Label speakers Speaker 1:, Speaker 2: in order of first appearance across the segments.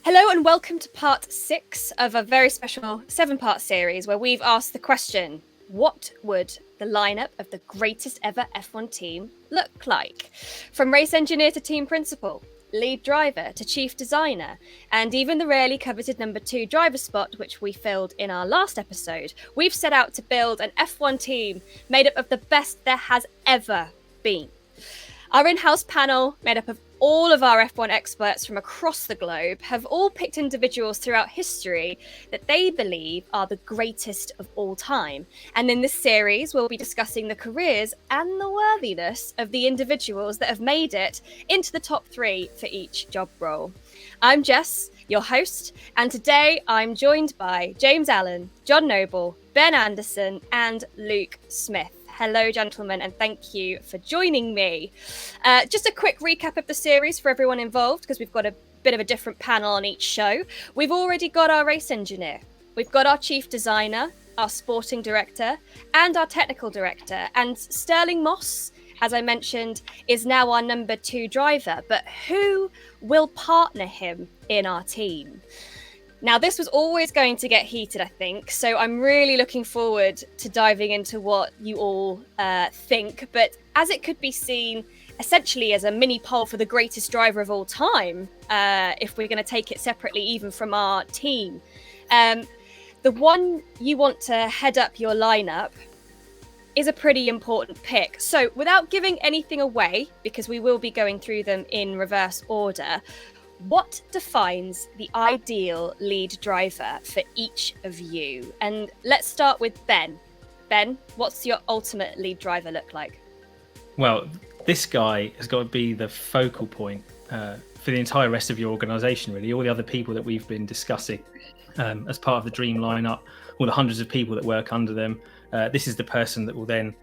Speaker 1: Hello and welcome to part 6 of a very special 7-part series where we've asked the question, what would the lineup of the greatest ever F1 team look like? From race engineer to team principal, lead driver to chief designer, and even the rarely coveted number 2 driver spot, which we filled in our last episode, we've set out to build an F1 team made up of the best there has ever been. Our in-house panel, made up of all of our F1 experts from across the globe, have all picked individuals throughout history that they believe are the greatest of all time. And in this series, we'll be discussing the careers and the worthiness of the individuals that have made it into the top 3 for each job role. I'm Jess, your host, and today I'm joined by James Allen, John Noble, Ben Anderson, and Luke Smith. Hello, gentlemen, and thank you for joining me. Just a quick recap of the series for everyone involved, because we've got a bit of a different panel on each show. We've already got our race engineer, we've got our chief designer, our sporting director, and our technical director. And Sterling Moss, as I mentioned, is now our number 2 driver. But who will partner him in our team? Now, this was always going to get heated, I think, so I'm really looking forward to diving into what you all think. But as it could be seen essentially as a mini poll for the greatest driver of all time, if we're going to take it separately even from our team, the one you want to head up your lineup is a pretty important pick. So without giving anything away, because we will be going through them in reverse order, what defines the ideal lead driver for each of you? And let's start with Ben. Ben, what's your ultimate lead driver look like?
Speaker 2: Well, this guy has got to be the focal point for the entire rest of your organisation, really. All the other people that we've been discussing as part of the dream lineup, all the hundreds of people that work under them. This is the person that will then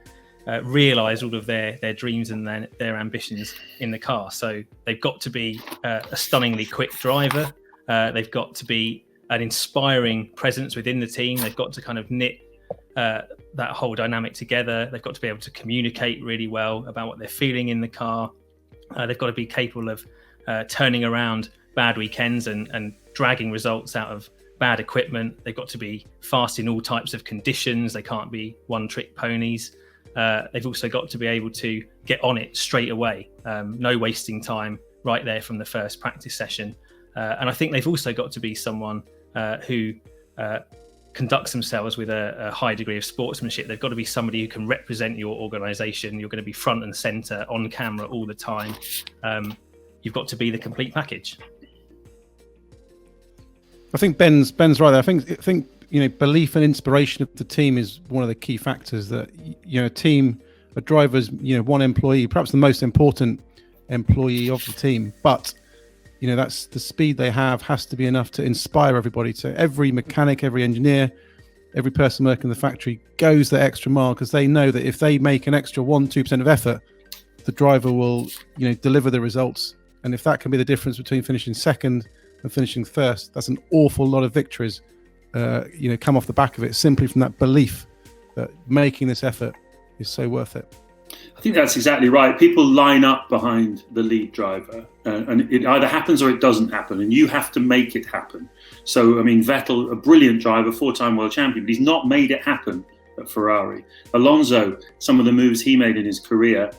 Speaker 2: realise all of their dreams and their ambitions in the car. So they've got to be a stunningly quick driver. They've got to be an inspiring presence within the team. They've got to kind of knit that whole dynamic together. They've got to be able to communicate really well about what they're feeling in the car. They've got to be capable of turning around bad weekends and dragging results out of bad equipment. They've got to be fast in all types of conditions. They can't be one-trick ponies. They've also got to be able to get on it straight away, no wasting time right there from the first practice session. And I think they've also got to be someone who conducts themselves with a high degree of sportsmanship. They've got to be somebody who can represent your organisation. You're going to be front and centre on camera all the time. You've got to be the complete package.
Speaker 3: I think Ben's right there. I think belief and inspiration of the team is one of the key factors that, a driver's, one employee, perhaps the most important employee of the team, but, that's the speed they have has to be enough to inspire everybody. So every mechanic, every engineer, every person working in the factory goes the extra mile because they know that if they make an extra 1-2% of effort, the driver will, deliver the results. And if that can be the difference between finishing second and finishing first, that's an awful lot of victories come off the back of it, simply from that belief that making this effort is so worth it.
Speaker 4: I think that's exactly right. People line up behind the lead driver and it either happens or it doesn't happen, and you have to make it happen. So, Vettel, a brilliant driver, 4-time world champion, but he's not made it happen at Ferrari. Alonso, some of the moves he made in his career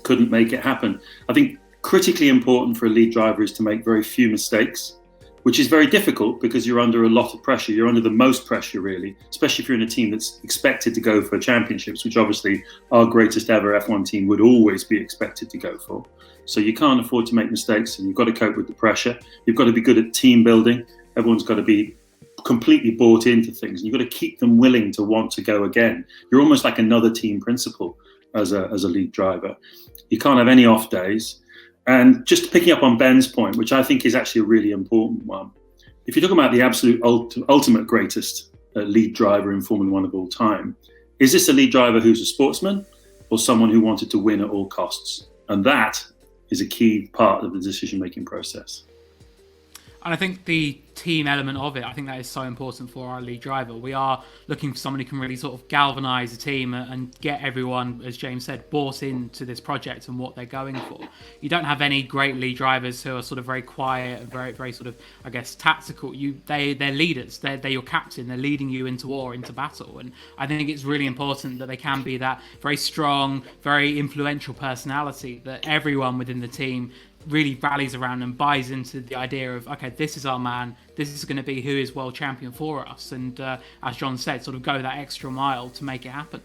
Speaker 4: couldn't make it happen. I think critically important for a lead driver is to make very few mistakes, which is very difficult because you're under a lot of pressure. You're under the most pressure, really, especially if you're in a team that's expected to go for championships, which obviously our greatest ever F1 team would always be expected to go for. So you can't afford to make mistakes, and you've got to cope with the pressure. You've got to be good at team building. Everyone's got to be completely bought into things. You've got to keep them willing to want to go again. You're almost like another team principal as a lead driver. You can't have any off days. And just picking up on Ben's point, which I think is actually a really important one, if you're talking about the absolute ultimate greatest lead driver in Formula One of all time, is this a lead driver who's a sportsman or someone who wanted to win at all costs? And that is a key part of the decision-making process.
Speaker 5: And I think the team element of it, I think that is so important for our lead driver. We are looking for someone who can really sort of galvanise the team and get everyone, as James said, bought into this project and what they're going for. You don't have any great lead drivers who are sort of very quiet and very, very sort of, I guess, tactical. They're leaders. They're your captain. They're leading you into war, into battle. And I think it's really important that they can be that very strong, very influential personality that everyone within the team really rallies around and buys into the idea of, okay, this is our man, this is going to be who is world champion for us, and as John said, sort of go that extra mile to make it happen.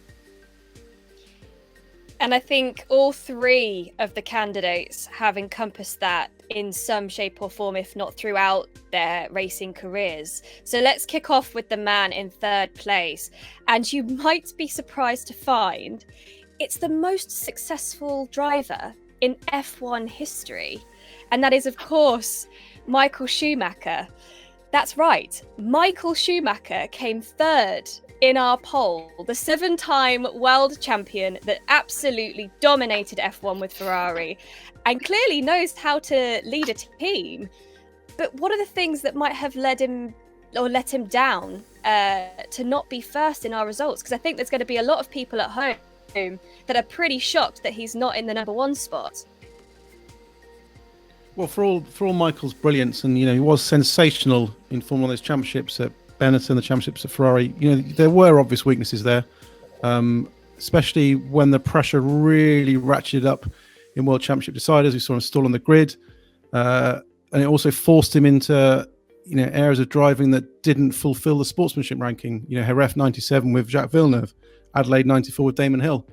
Speaker 1: And I think all three of the candidates have encompassed that in some shape or form, if not throughout their racing careers. So let's kick off with the man in third place, and you might be surprised to find it's the most successful driver in F1 history, and that is, of course, Michael Schumacher. That's right, Michael Schumacher came third in our poll, the 7-time world champion that absolutely dominated F1 with Ferrari and clearly knows how to lead a team. But what are the things that might have led him or let him down to not be first in our results? Because I think there's going to be a lot of people at home that are pretty shocked that he's not in the number one spot.
Speaker 3: Well, for all Michael's brilliance, and he was sensational in Formula 1 championships at Benetton, the championships at Ferrari. There were obvious weaknesses there, especially when the pressure really ratcheted up in World Championship deciders. We saw him stall on the grid, and it also forced him into areas of driving that didn't fulfil the sportsmanship ranking. Jerez 97 with Jacques Villeneuve, Adelaide 94 with Damon Hill.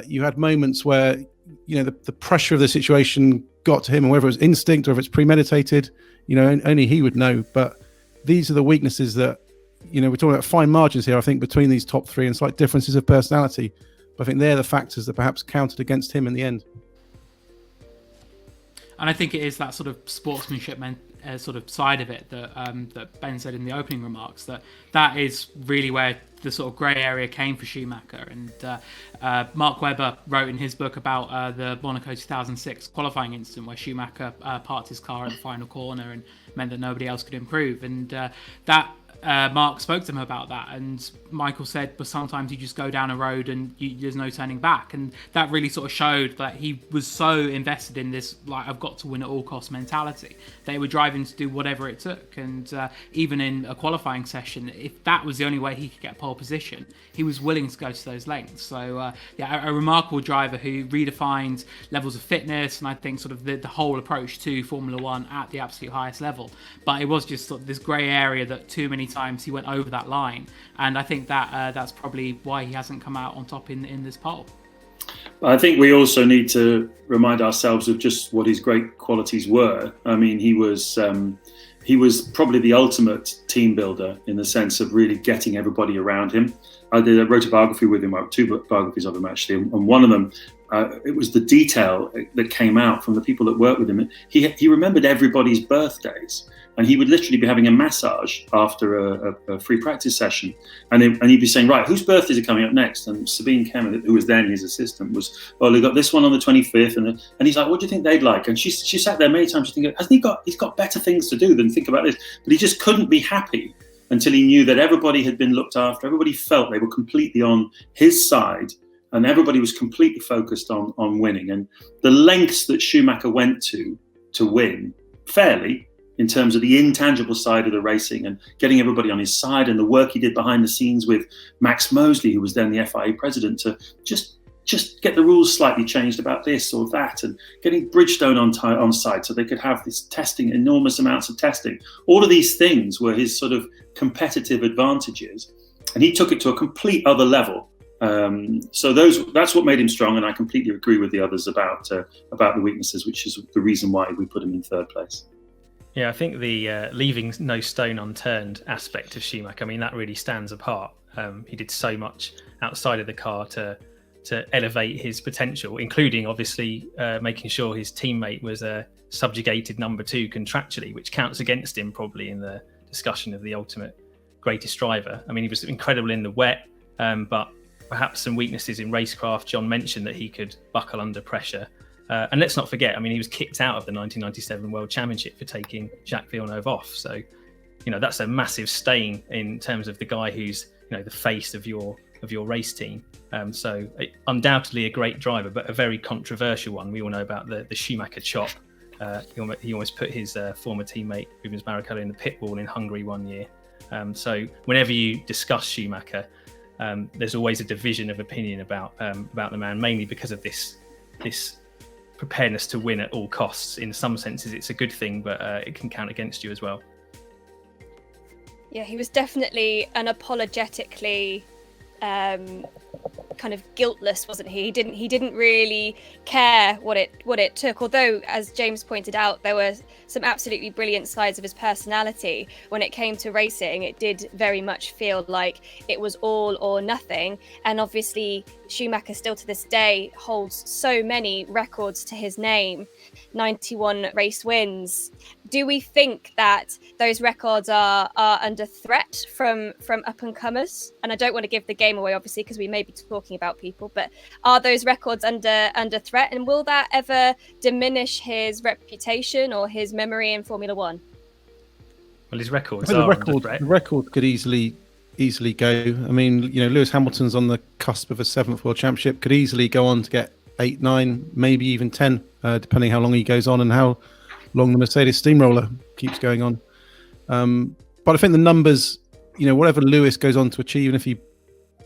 Speaker 3: You had moments where the pressure of the situation got to him, and whether it was instinct or if it's premeditated, only he would know. But these are the weaknesses that we're talking about, fine margins here, I think, between these top three and slight differences of personality. But I think they're the factors that perhaps counted against him in the end.
Speaker 5: And I think it is that sort of sportsmanship sort of side of it that Ben said in the opening remarks, that is really where the sort of grey area came for Schumacher. And Mark Webber wrote in his book about the Monaco 2006 qualifying incident where Schumacher parked his car at the final corner and meant that nobody else could improve. And Mark spoke to him about that, and Michael said, but sometimes you just go down a road and there's no turning back. And that really sort of showed that he was so invested in this, like, I've got to win at all cost mentality. They were driving to do whatever it took. And even in a qualifying session, if that was the only way he could get pole position, he was willing to go to those lengths. So a remarkable driver who redefined levels of fitness, and I think sort of the whole approach to Formula One at the absolute highest level. But it was just sort of this grey area that too many times he went over that line, and I think that that's probably why he hasn't come out on top in this poll.
Speaker 4: I think we also need to remind ourselves of just what his great qualities were. I mean, he was probably the ultimate team builder in the sense of really getting everybody around him. I wrote a biography with him, two biographies of him actually, and one of them, it was the detail that came out from the people that worked with him. He remembered everybody's birthdays, and he would literally be having a massage after a free practice session, and he'd be saying, right, whose birthdays are coming up next? And Sabine Kemmer, who was then his assistant, was, well, we got this one on the 25th, and he's like, what do you think they'd like? And she sat there many times thinking, he's got better things to do than think about this, but he just couldn't be happy until he knew that everybody had been looked after, everybody felt they were completely on his side, and everybody was completely focused on winning. And the lengths that Schumacher went to win fairly, in terms of the intangible side of the racing and getting everybody on his side, and the work he did behind the scenes with Max Mosley, who was then the FIA president, to just get the rules slightly changed about this or that, and getting Bridgestone on site so they could have this testing, enormous amounts of testing. All of these things were his sort of competitive advantages, and he took it to a complete other level. So that's what made him strong, and I completely agree with the others about the weaknesses, which is the reason why we put him in third place.
Speaker 2: Yeah, I think the leaving no stone unturned aspect of Schumacher, I mean, that really stands apart. He did so much outside of the car to elevate his potential, including obviously making sure his teammate was a subjugated number two contractually, which counts against him probably in the discussion of the ultimate greatest driver. I mean, he was incredible in the wet, but perhaps some weaknesses in racecraft. John mentioned that he could buckle under pressure. And let's not forget, I mean, he was kicked out of the 1997 World Championship for taking Jacques Villeneuve off. So, that's a massive stain in terms of the guy who's, the face of your race team. So undoubtedly a great driver, but a very controversial one. We all know about the Schumacher chop. He almost put his former teammate Rubens Barrichello in the pit wall in Hungary one year. So whenever you discuss Schumacher, there's always a division of opinion about the man, mainly because of this preparedness to win at all costs. In some senses, it's a good thing, but it can count against you as well.
Speaker 1: Yeah, he was definitely unapologetically kind of guiltless, wasn't he? He didn't really care what it took. Although, as James pointed out, there were some absolutely brilliant sides of his personality. When it came to racing, it did very much feel like it was all or nothing. And obviously, Schumacher still to this day holds so many records to his name. 91 race wins. Do we think that those records are under threat from up and comers? And I don't want to give the game away, obviously, because we may be talking about people, but are those records under threat? And will that ever diminish his reputation or his memory in Formula One?
Speaker 2: Well, his records
Speaker 3: I think
Speaker 2: are under threat.
Speaker 3: The record could easily go. I mean, Lewis Hamilton's on the cusp of a 7th World Championship, could easily go on to get 8, 9, maybe even 10, depending how long he goes on and how long the Mercedes steamroller keeps going on. But I think the numbers, whatever Lewis goes on to achieve, and if he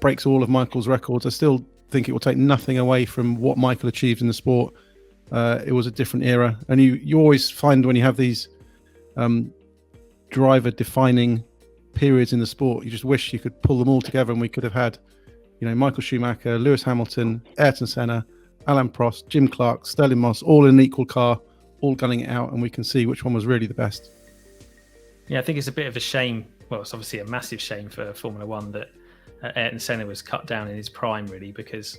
Speaker 3: breaks all of Michael's records, I still think it will take nothing away from what Michael achieved in the sport. It was a different era. And you always find when you have these driver-defining periods in the sport, you just wish you could pull them all together and we could have had, Michael Schumacher, Lewis Hamilton, Ayrton Senna, Alain Prost, Jim Clark, Sterling Moss, all in an equal car, all gunning it out, and we can see which one was really the best.
Speaker 2: Yeah, I think it's a bit of a shame. Well, it's obviously a massive shame for Formula One that Ayrton Senna was cut down in his prime, really, because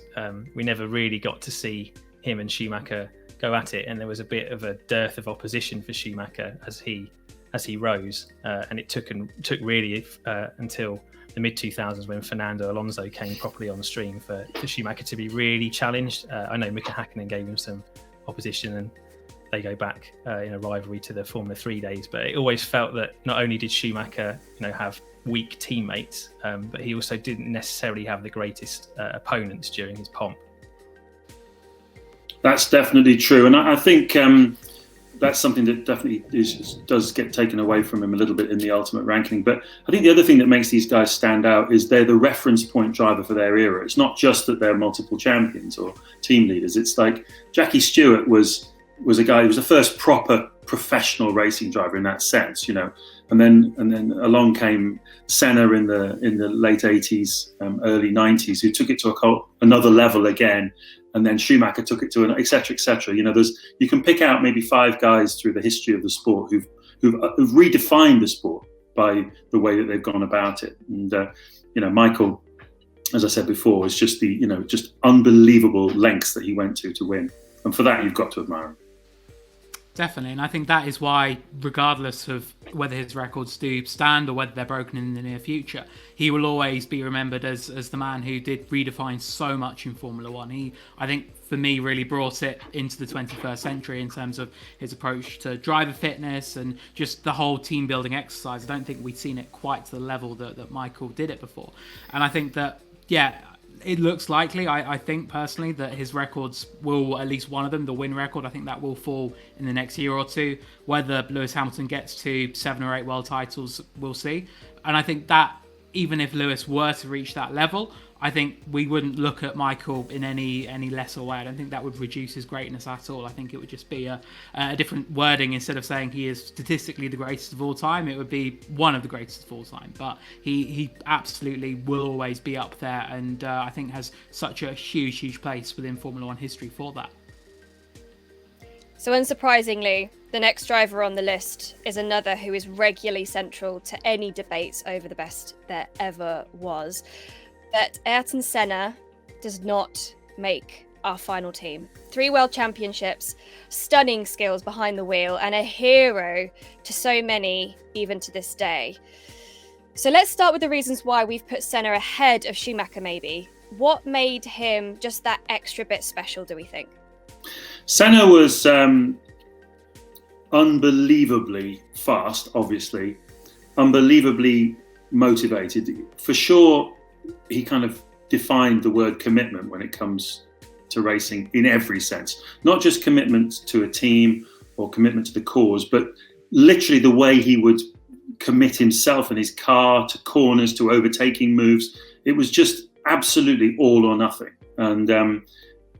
Speaker 2: we never really got to see him and Schumacher go at it, and there was a bit of a dearth of opposition for Schumacher as he rose, and it took really until the mid-2000s when Fernando Alonso came properly on stream for Schumacher to be really challenged. I know Mika Häkkinen gave him some opposition, and they go back in a rivalry to the Formula 3 days. But it always felt that not only did Schumacher, have weak teammates, but he also didn't necessarily have the greatest opponents during his pomp.
Speaker 4: That's definitely true, and I think that's something that definitely does get taken away from him a little bit in the ultimate ranking. But I think the other thing that makes these guys stand out is they're the reference point driver for their era. It's not just that they're multiple champions or team leaders. It's like Jackie Stewart was a guy who was the first proper professional racing driver in that sense, and then along came Senna in the late 80s, early 90s, who took it to another level again. And then Schumacher took it to et cetera, et cetera. You can pick out maybe 5 guys through the history of the sport who've redefined the sport by the way that they've gone about it. And Michael, as I said before, is just just unbelievable lengths that he went to win. And for that, you've got to admire him.
Speaker 5: Definitely, and I think that is why, regardless of whether his records do stand or whether they're broken in the near future, he will always be remembered as the man who did redefine so much in Formula One. He, I think, for me, really brought it into the 21st century in terms of his approach to driver fitness and just the whole team building exercise. I don't think we'd seen it quite to the level that Michael did it before. And I think that, it looks likely, I think personally, that his records will, at least one of them, the win record, I think that will fall in the next year or two. Whether Lewis Hamilton gets to 7 or 8 world titles, we'll see. And I think that even if Lewis were to reach that level, I think we wouldn't look at Michael in any lesser way. I don't think that would reduce his greatness at all. I think it would just be a different wording. Instead of saying he is statistically the greatest of all time, it would be one of the greatest of all time. But he absolutely will always be up there, and I think has such a huge place within Formula One history for that.
Speaker 1: So unsurprisingly, the next driver on the list is another who is regularly central to any debates over the best there ever was. But Ayrton Senna does not make our final team. 3 world championships, stunning skills behind the wheel, and a hero to so many, even to this day. So let's start with the reasons why we've put Senna ahead of Schumacher, maybe. What made him just that extra bit special, do we think?
Speaker 4: Senna was unbelievably fast, obviously, unbelievably motivated. For sure, he kind of defined the word commitment when it comes to racing in every sense. Not just commitment to a team or commitment to the cause, but literally the way he would commit himself and his car to corners, to overtaking moves. It was just absolutely all or nothing. And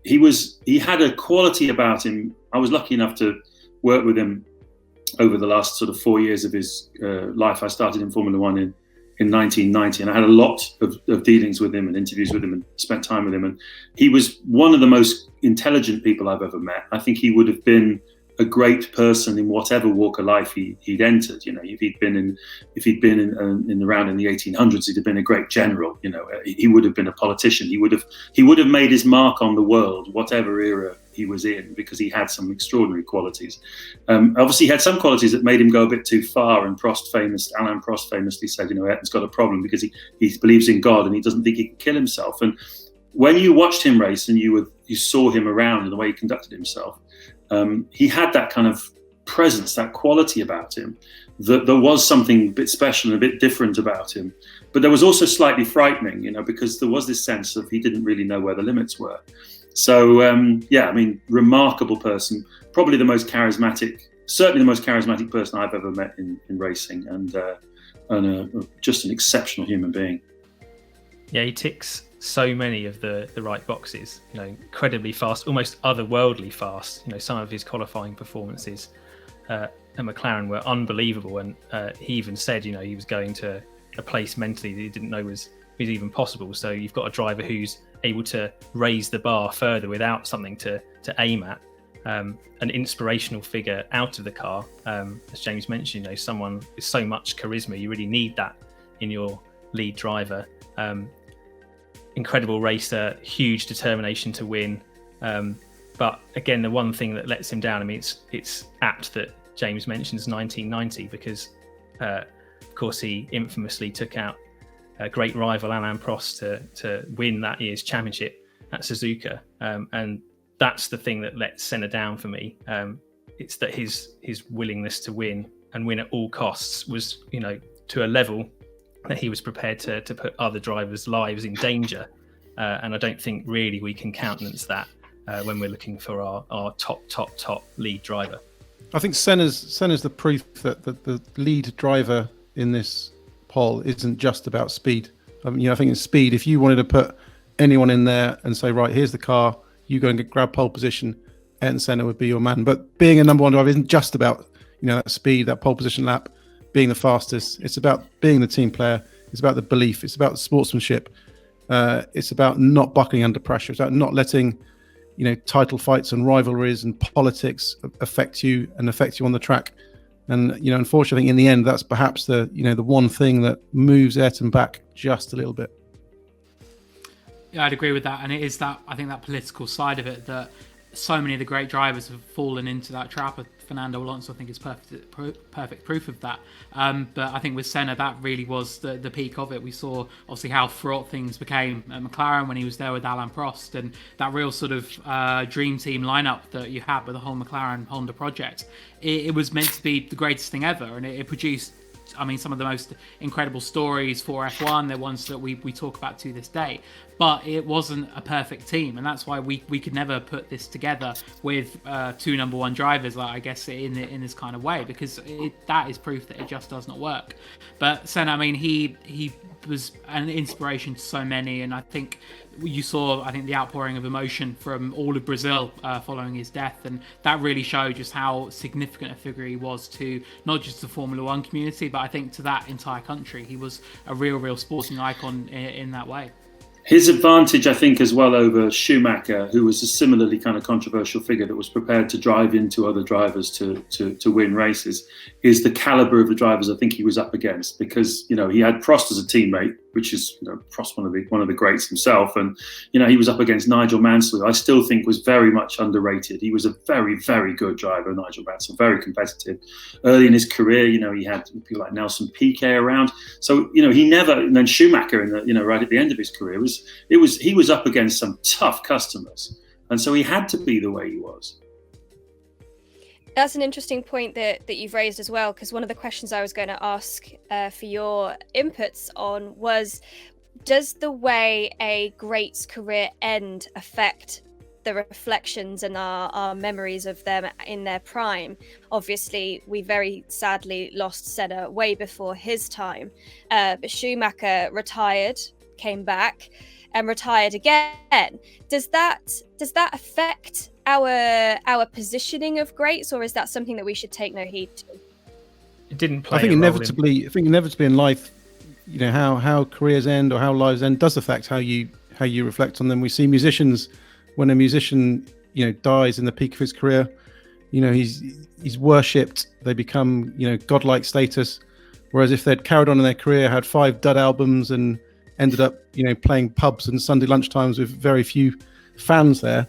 Speaker 4: he had a quality about him. I was lucky enough to work with him over the last sort of 4 years of his life. I started in Formula One in 1990, and I had a lot of dealings with him and interviews with him and spent time with him. And he was one of the most intelligent people I've ever met. I think he would have been a great person in whatever walk of life he'd entered. You know, if he'd been in around in the 1800s, he'd have been a great general. You know, he would have been a politician. He would have made his mark on the world, whatever era he was in, because he had some extraordinary qualities. Obviously, he had some qualities that made him go a bit too far. And Alain Prost famously said, you know, Ayrton's got a problem because he believes in God and he doesn't think he can kill himself. And when you watched him race and you saw him around and the way he conducted himself, he had that kind of presence, that quality about him, that there was something a bit special and a bit different about him. But there was also slightly frightening, you know, because there was this sense of he didn't really know where the limits were. So, yeah, I mean, remarkable person, probably certainly the most charismatic person I've ever met in racing, and just an exceptional human being.
Speaker 2: Yeah, he ticks so many of the right boxes, you know, incredibly fast, almost otherworldly fast. You know, some of his qualifying performances at McLaren were unbelievable, and he even said, you know, he was going to a place mentally that he didn't know was even possible. So you've got a driver who's able to raise the bar further without something to aim at. An inspirational figure out of the car, as James mentioned, you know, someone with so much charisma. You really need that in your lead driver. Incredible racer, huge determination to win. But again, the one thing that lets him down, I mean, it's apt that James mentions 1990, because of course he infamously took out a great rival Alain Prost to win that year's championship at Suzuka. And that's the thing that lets Senna down for me. It's that his willingness to win and win at all costs was, you know, to a level that he was prepared to put other drivers' lives in danger. And I don't think really we can countenance that when we're looking for our top lead driver.
Speaker 3: I think Senna's the proof that the lead driver in this poll isn't just about speed. I mean, you know, I think in speed, if you wanted to put anyone in there and say, right, here's the car, you go and grab pole position, Ayrton Senna would be your man. But being a number one driver isn't just about, you know, that speed, that pole position lap, being the fastest. It's about being the team player. It's about the belief. It's about the sportsmanship. It's about not buckling under pressure. It's about not letting, you know, title fights and rivalries and politics affect you on the track. And, you know, unfortunately, I think in the end, that's perhaps the one thing that moves Ayrton back just a little bit.
Speaker 5: Yeah, I'd agree with that. And it is that, I think, that political side of it that so many of the great drivers have fallen into that trap. Fernando Alonso, I think, is perfect proof of that. But I think with Senna, that really was the peak of it. We saw, obviously, how fraught things became at McLaren when he was there with Alain Prost, and that real sort of dream team lineup that you had with the whole McLaren Honda project. It was meant to be the greatest thing ever, and it produced, I mean, some of the most incredible stories for F1. They're ones that we talk about to this day. But it wasn't a perfect team, and that's why we could never put this together with two number one drivers, like, I guess, in this kind of way, because that is proof that it just does not work. But Senna, I mean, he was an inspiration to so many, and I think you saw, the outpouring of emotion from all of Brazil following his death, and that really showed just how significant a figure he was to not just the Formula One community, but I think to that entire country. He was a real sporting icon in that way.
Speaker 4: His advantage, I think, as well over Schumacher, who was a similarly kind of controversial figure that was prepared to drive into other drivers to win races, is the caliber of the drivers I think he was up against. Because, you know, he had Prost as a teammate, which is, you know, Prost one of the greats himself, and, you know, he was up against Nigel Mansell, who I still think was very much underrated. He was a very, very good driver, Nigel Mansell, very competitive. Early in his career, you know, he had people like Nelson Piquet around. So, you know, he never, and then Schumacher, right at the end of his career, he was up against some tough customers. And so he had to be the way he was.
Speaker 1: That's an interesting point that you've raised as well, because one of the questions I was going to ask for your inputs on was, does the way a great's career end affect the reflections and our memories of them in their prime? Obviously, we very sadly lost Senna way before his time, but Schumacher retired, came back, and retired again. Does that affect our positioning of greats, or is that something that we should take no heed to?
Speaker 2: It didn't play.
Speaker 3: I think inevitably in life, you know, how careers end or how lives end does affect how you reflect on them. We see musicians, when a musician, you know, dies in the peak of his career, you know, he's worshipped. They become, you know, godlike status. Whereas if they'd carried on in their career, had 5 dud albums, and ended up, you know, playing pubs and Sunday lunchtimes with very few fans there,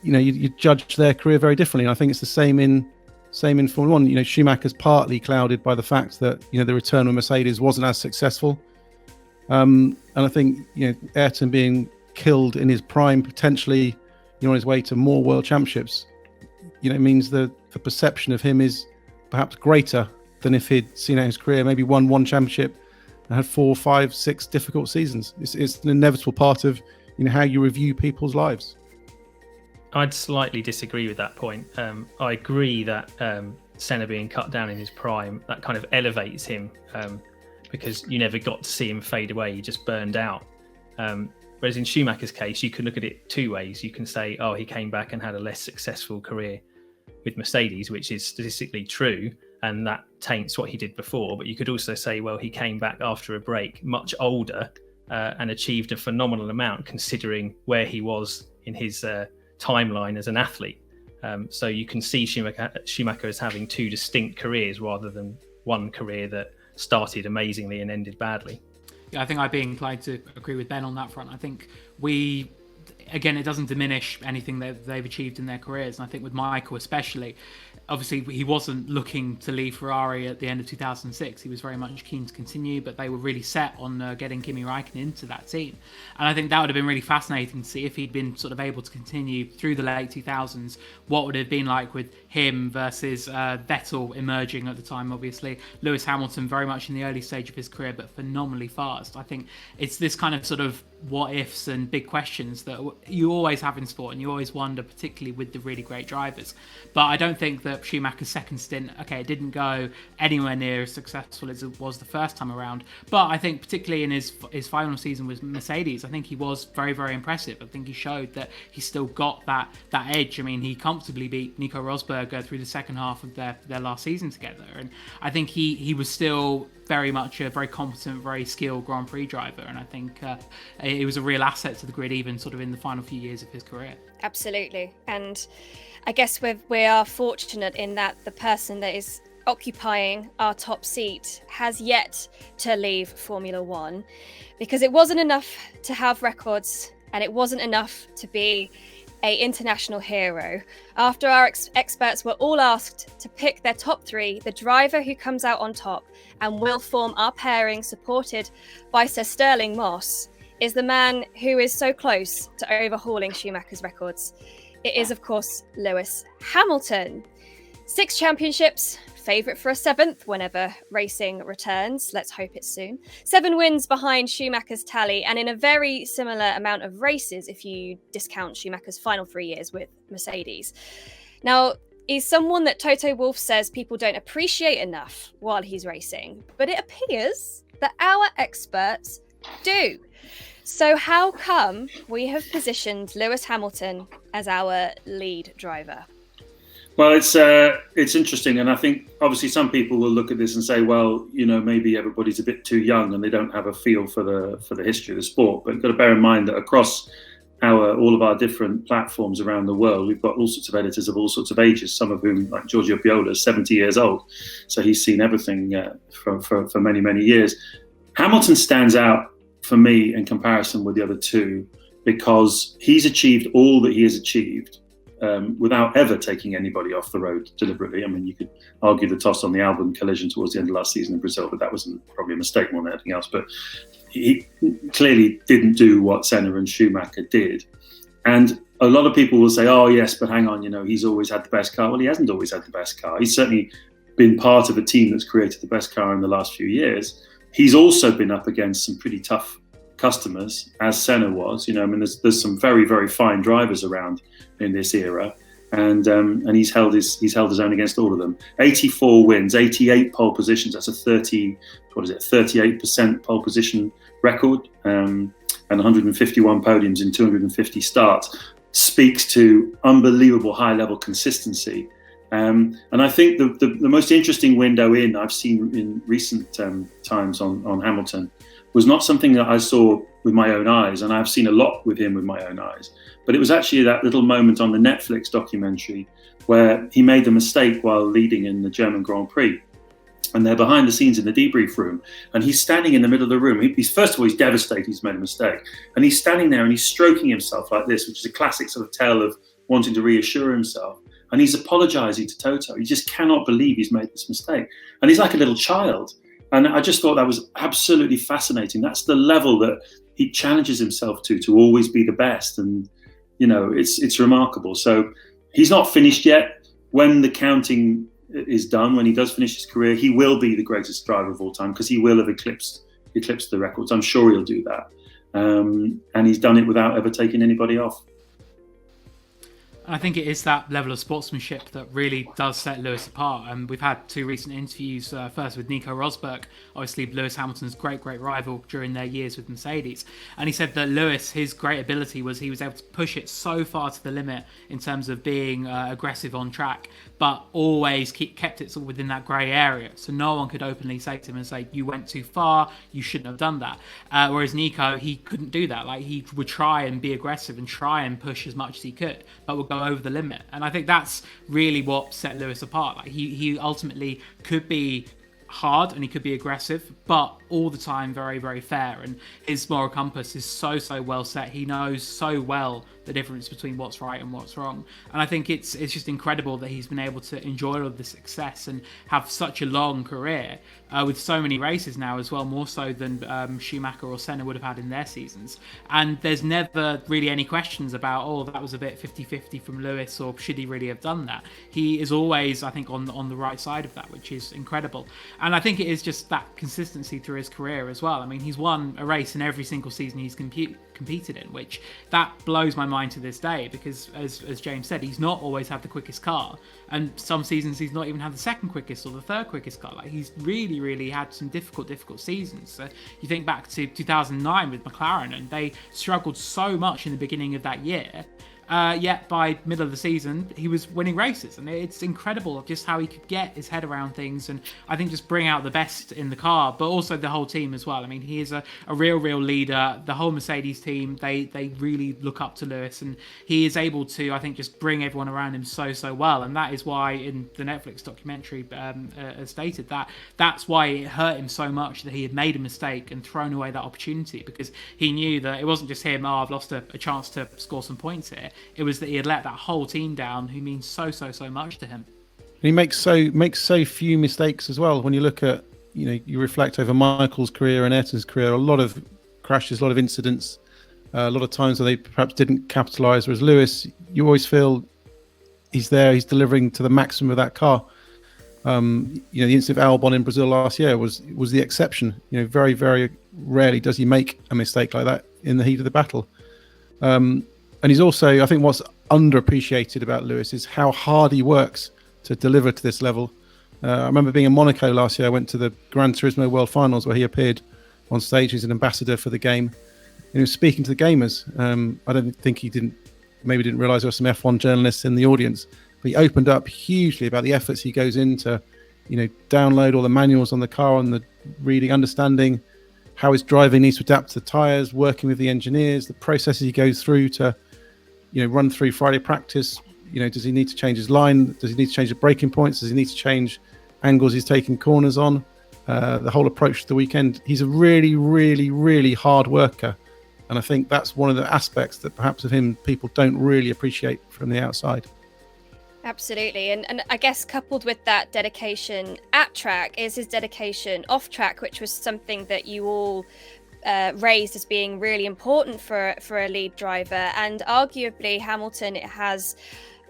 Speaker 3: you know, you judge their career very differently. And I think it's the same in Formula One. You know, Schumacher's partly clouded by the fact that, you know, the return of Mercedes wasn't as successful. And I think, you know, Ayrton being killed in his prime, potentially, you know, on his way to more world championships, you know, means the perception of him is perhaps greater than if he'd seen out his career, maybe won 1 championship and had 4, 5, 6 difficult seasons. It's an inevitable part of, you know, how you review people's lives.
Speaker 2: I'd slightly disagree with that point. I agree that Senna being cut down in his prime, that kind of elevates him, because you never got to see him fade away. He just burned out. Whereas in Schumacher's case, you can look at it 2 ways. You can say, oh, he came back and had a less successful career with Mercedes, which is statistically true, and that taints what he did before. But you could also say, well, he came back after a break, much older, and achieved a phenomenal amount considering where he was in his timeline as an athlete. So you can see Schumacher as having 2 distinct careers rather than one career that started amazingly and ended badly.
Speaker 5: Yeah, I think I'd be inclined to agree with Ben on that front. I think again, it doesn't diminish anything that they've achieved in their careers. And I think with Michael especially, obviously he wasn't looking to leave Ferrari at the end of 2006. He was very much keen to continue, but they were really set on getting Kimi Räikkönen into that team. And I think that would have been really fascinating to see if he'd been sort of able to continue through the late 2000s, what would it have been like with him versus Vettel emerging at the time, obviously. Lewis Hamilton very much in the early stage of his career, but phenomenally fast. I think it's this kind of sort of what ifs and big questions that you always have in sport, and you always wonder, particularly with the really great drivers. But I don't think that Schumacher's second stint, okay, it didn't go anywhere near as successful as it was the first time around, but I think particularly in his final season with Mercedes, I think he was very, very impressive. I think he showed that he still got that edge. I mean, he comfortably beat Nico Rosberg through the second half of their last season together, and I think he was still very much a very competent, very skilled Grand Prix driver, and I think it was a real asset to the grid, even sort of in the final few years of his career.
Speaker 1: Absolutely. And I guess we are fortunate in that the person that is occupying our top seat has yet to leave Formula One, because it wasn't enough to have records, and it wasn't enough to be an international hero. After our experts were all asked to pick their top 3, the driver who comes out on top and will form our pairing, supported by Sir Stirling Moss, is the man who is so close to overhauling Schumacher's records. It is, of course, Lewis Hamilton. 6 championships, favourite for a 7th whenever racing returns. Let's hope it's soon. 7 wins behind Schumacher's tally, and in a very similar amount of races if you discount Schumacher's final 3 years with Mercedes. Now, he's someone that Toto Wolff says people don't appreciate enough while he's racing, but it appears that our experts do. So how come we have positioned Lewis Hamilton as our lead driver?
Speaker 4: Well, it's interesting, and I think obviously some people will look at this and say, well, you know, maybe everybody's a bit too young and they don't have a feel for the history of the sport. But you've got to bear in mind that across all of our different platforms around the world, we've got all sorts of editors of all sorts of ages. Some of whom, like Giorgio Violas, 70 years old, so he's seen everything for many, many years. Hamilton stands out for me in comparison with the other 2 because he's achieved all that he has achieved without ever taking anybody off the road deliberately. I mean, you could argue the toss on the Albon collision towards the end of last season in Brazil, but that was probably a mistake more than anything else. But he clearly didn't do what Senna and Schumacher did. And a lot of people will say, oh yes, but hang on, he's always had the best car. Well, he hasn't always had the best car. He's certainly been part of a team that's created the best car in the last few years. He's also been up against some pretty tough customers, as Senna was. There's some very, very fine drivers around in this era, and he's held his own against all of them. 84 wins, 88 pole positions. That's a 38% pole position record, and 151 podiums in 250 starts. Speaks to unbelievable high-level consistency. And I think the most interesting window I've seen in recent times on Hamilton was not something that I saw with my own eyes, and I've seen a lot with him with my own eyes, but it was actually that little moment on the Netflix documentary where he made the mistake while leading in the German Grand Prix. And they're behind the scenes in the debrief room, and he's standing in the middle of the room. He's devastated he's made a mistake, and he's standing there and he's stroking himself like this, which is a classic sort of tale of wanting to reassure himself. And he's apologizing to Toto. He just cannot believe he's made this mistake, and he's like a little child. And I just thought that was absolutely fascinating. That's the level that he challenges himself to always be the best, and it's remarkable. So he's not finished yet. When the counting is done, when he does finish his career, he will be the greatest driver of all time, because he will have eclipsed the records. I'm sure he'll do that, and he's done it without ever taking anybody off.
Speaker 5: I think it is that level of sportsmanship that really does set Lewis apart. And we've had two recent interviews, first with Nico Rosberg, obviously Lewis Hamilton's great rival during their years with Mercedes. And he said that Lewis, his great ability was he was able to push it so far to the limit in terms of being aggressive on track, but always kept it sort of within that grey area. So no one could openly say to him and say, you went too far, you shouldn't have done that. Whereas Nico, he couldn't do that. Like, he would try and be aggressive and try and push as much as he could, but would go over the limit. And I think that's really what set Lewis apart. Like, he ultimately could be hard and he could be aggressive, but all the time very, very fair. And his moral compass is so well set. He knows so well the difference between what's right and what's wrong. And I think it's just incredible that he's been able to enjoy all of the success and have such a long career with so many races now as well, more so than Schumacher or Senna would have had in their seasons. And there's never really any questions about, oh, that was a bit 50-50 from Lewis, or should he really have done that? He is always, I think, on the right side of that, which is incredible. And I think it is just that consistency through his career as well. I mean, he's won a race in every single season he's competed in, which that blows my mind to this day, because as James said, he's not always had the quickest car, and some seasons he's not even had the second quickest or the third quickest car. Like, he's really had some difficult seasons. So you think back to 2009 with McLaren, and they struggled so much in the beginning of that year, yet by middle of the season he was winning races. And it's incredible just how he could get his head around things, and I think just bring out the best in the car, but also the whole team as well. I mean, he is a real leader. The whole Mercedes team, they really look up to Lewis, and he is able to, I think, just bring everyone around him so well. And that is why in the Netflix documentary stated that's why it hurt him so much that he had made a mistake and thrown away that opportunity, because he knew that it wasn't just him, I've lost a chance to score some points here. It was that he had let that whole team down, who means so much to him.
Speaker 3: He makes so few mistakes as well. When you look at, you reflect over Michael's career and Ayrton's career, a lot of crashes, a lot of incidents, a lot of times where they perhaps didn't capitalise. Whereas Lewis, you always feel he's there, he's delivering to the maximum of that car. The incident of Albon in Brazil last year was the exception. Very, very rarely does he make a mistake like that in the heat of the battle. And he's also, I think what's underappreciated about Lewis is how hard he works to deliver to this level. I remember being in Monaco last year. I went to the Gran Turismo World Finals where he appeared on stage as an ambassador for the game. And he was speaking to the gamers. I don't think he didn't realise there were some F1 journalists in the audience. But he opened up hugely about the efforts he goes into, download all the manuals on the car and the reading, understanding how his driving needs to adapt to the tyres, working with the engineers, the processes he goes through to run through Friday practice. Does he need to change his line? Does he need to change the braking points? Does he need to change angles he's taking corners on? The whole approach to the weekend. He's a really hard worker. And I think that's one of the aspects that perhaps of him people don't really appreciate from the outside.
Speaker 1: Absolutely. And I guess coupled with that dedication at track is his dedication off track, which was something that you all raised as being really important for a lead driver, and arguably Hamilton has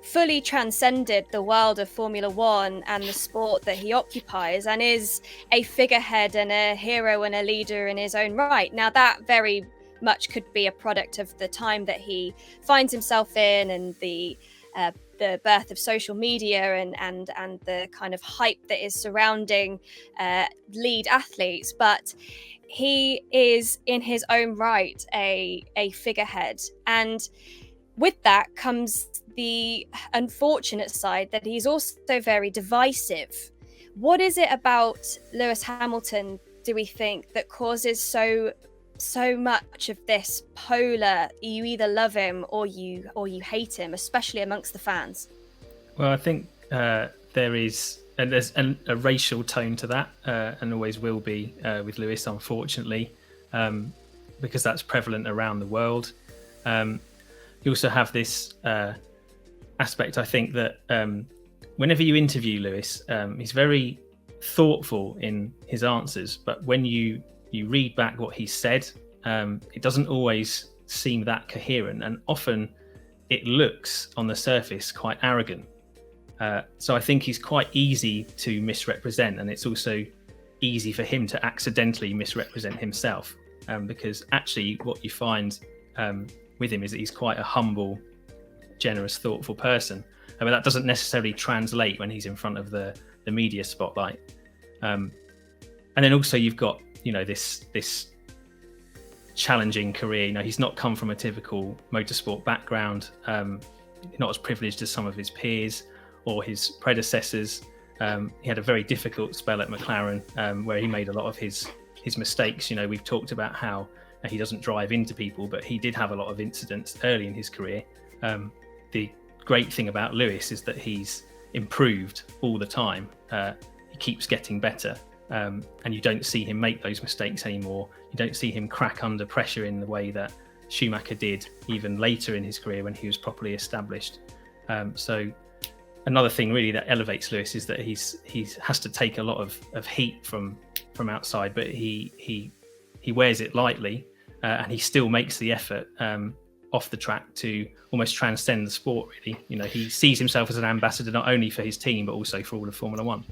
Speaker 1: fully transcended the world of Formula One and the sport that he occupies, and is a figurehead and a hero and a leader in his own right. Now, that very much could be a product of the time that he finds himself in, and the birth of social media and the kind of hype that is surrounding lead athletes. But he is in his own right a figurehead, and with that comes the unfortunate side that he's also very divisive. What is it about Lewis Hamilton, do we think, that causes so much of this polar, you either love him or you hate him, especially amongst the fans?
Speaker 2: Well, I think there's a racial tone to that, and always will be with Lewis, unfortunately, because that's prevalent around the world. You also have this aspect, I think, that whenever you interview Lewis, he's very thoughtful in his answers, but when you read back what he said, it doesn't always seem that coherent, and often it looks on the surface quite arrogant. So I think he's quite easy to misrepresent, and it's also easy for him to accidentally misrepresent himself, because actually what you find with him is that he's quite a humble, generous, thoughtful person. But that doesn't necessarily translate when he's in front of the media spotlight. And then also you've got, this challenging career. He's not come from a typical motorsport background, not as privileged as some of his peers or his predecessors. He had a very difficult spell at McLaren, where he made a lot of his mistakes. We've talked about how he doesn't drive into people, but he did have a lot of incidents early in his career. The great thing about Lewis is that he's improved all the time. He keeps getting better, and you don't see him make those mistakes anymore. You don't see him crack under pressure in the way that Schumacher did even later in his career when he was properly established. So another thing really that elevates Lewis is that he has to take a lot of heat from outside, but he wears it lightly, and he still makes the effort off the track to almost transcend the sport, really. He sees himself as an ambassador not only for his team but also for all of Formula One.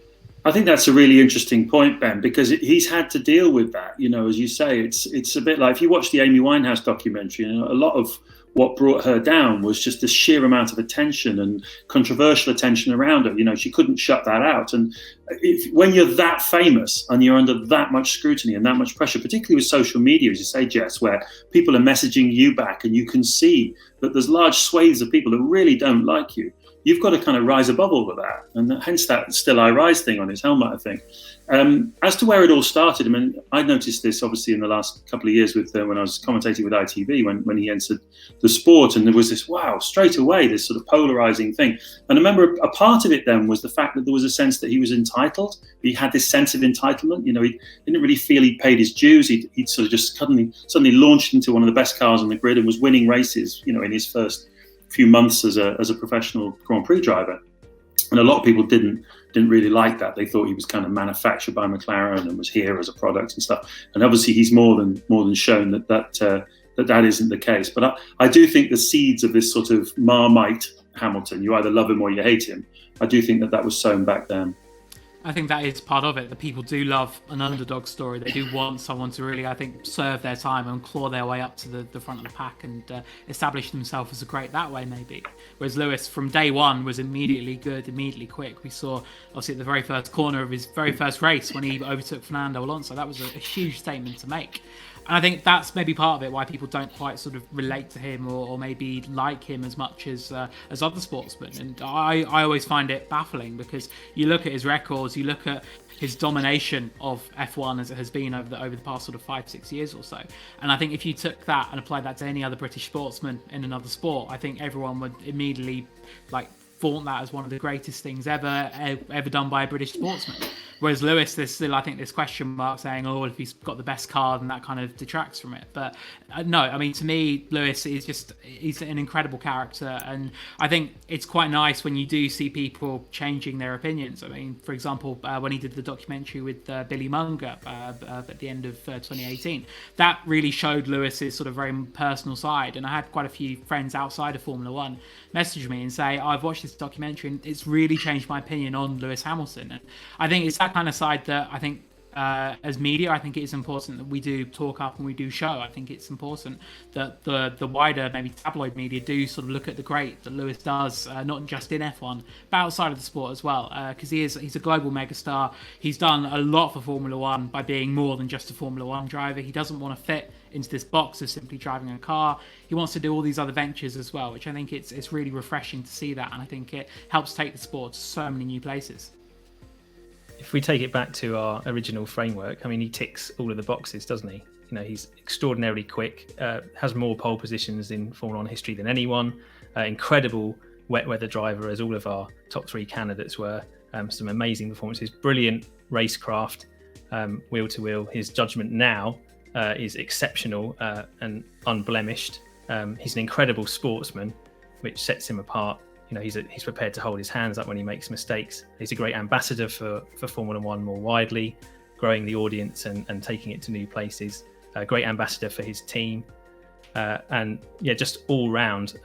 Speaker 4: I think that's a really interesting point, Ben, because he's had to deal with that. As you say, it's a bit like if you watch the Amy Winehouse documentary, a lot of what brought her down was just the sheer amount of attention and controversial attention around her. She couldn't shut that out. And when you're that famous and you're under that much scrutiny and that much pressure, particularly with social media, as you say, Jess, where people are messaging you back and you can see that there's large swathes of people that really don't like you, you've got to kind of rise above all of that. And hence that Still I Rise thing on his helmet, I think. As to where it all started, I noticed this obviously in the last couple of years with when I was commentating with ITV, when he entered the sport, and there was this, straight away, this sort of polarizing thing. And I remember a part of it then was the fact that there was a sense that he was entitled. He had this sense of entitlement. He didn't really feel he'd paid his dues. He'd sort of just suddenly launched into one of the best cars on the grid and was winning races, in his first few months as a professional Grand Prix driver. And a lot of people didn't really like that. They thought he was kind of manufactured by McLaren and was here as a product and stuff. And obviously he's more than shown that isn't the case. But I do think the seeds of this sort of Marmite Hamilton, you either love him or you hate him, I do think that was sown back then.
Speaker 5: I think that is part of it. The people do love an underdog story. They do want someone to really, I think, serve their time and claw their way up to the front of the pack and establish themselves as a great that way, maybe. Whereas Lewis, from day one, was immediately good, immediately quick. We saw, obviously, at the very first corner of his very first race when he overtook Fernando Alonso. That was a huge statement to make. And I think that's maybe part of it, why people don't quite sort of relate to him or maybe like him as much as other sportsmen. And I always find it baffling, because you look at his records, you look at his domination of F1 as it has been over the past sort of 5-6 years or so. And I think if you took that and applied that to any other British sportsman in another sport, I think everyone would immediately flaunt that as one of the greatest things ever done by a British sportsman. Whereas Lewis, there's still, I think, this question mark saying, oh, if he's got the best car, then that kind of detracts from it. But no, I mean, to me, Lewis is he's an incredible character. And I think it's quite nice when you do see people changing their opinions. I mean, for example, when he did the documentary with Billy Munger at the end of 2018, that really showed Lewis's sort of very personal side. And I had quite a few friends outside of Formula One message me and say, I've watched this documentary and it's really changed my opinion on Lewis Hamilton. And I think it's that kind of side that I think as media, I think it is important that we do talk up and we do show. I think it's important that the wider, maybe tabloid media, do sort of look at the great that Lewis does, not just in F1, but outside of the sport as well. Because he's a global megastar. He's done a lot for Formula One by being more than just a Formula One driver. He doesn't want to fit into this box of simply driving a car. He wants to do all these other ventures as well, which I think it's really refreshing to see that. And I think it helps take the sport to so many new places.
Speaker 2: If we take it back to our original framework, I mean, he ticks all of the boxes, doesn't he? You know, he's extraordinarily quick, has more pole positions in Formula One history than anyone, incredible wet weather driver, as all of our top three candidates were. Some amazing performances, brilliant racecraft, wheel to wheel. His judgment now is exceptional and unblemished. He's an incredible sportsman, which sets him apart. You know, he's prepared to hold his hands up when he makes mistakes. He's a great ambassador for Formula One more widely, growing the audience and taking it to new places. A great ambassador for his team, and yeah, just all round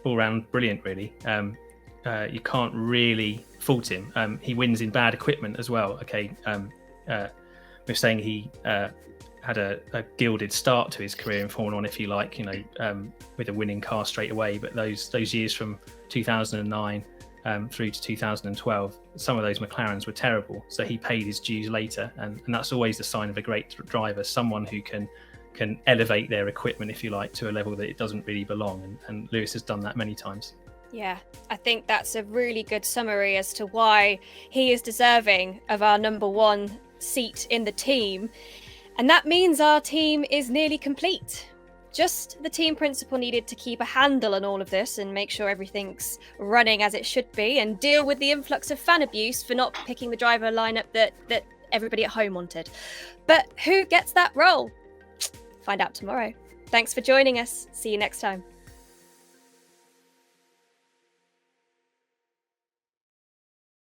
Speaker 2: brilliant, really. You can't really fault him. He wins in bad equipment as well. Okay, we're saying he had a gilded start to his career in Formula One, if you like, you know, with a winning car straight away. But those years from 2009 through to 2012, some of those McLarens were terrible. So he paid his dues later, and that's always the sign of a great driver, someone who can elevate their equipment, if you like, to a level that it doesn't really belong. And Lewis has done that many times.
Speaker 1: Yeah, I think that's a really good summary as to why he is deserving of our number one seat in the team. And that means our team is nearly complete. Just the team principal needed to keep a handle on all of this and make sure everything's running as it should be, and deal with the influx of fan abuse for not picking the driver lineup that everybody at home wanted. But who gets that role? Find out tomorrow. Thanks for joining us. See you next time.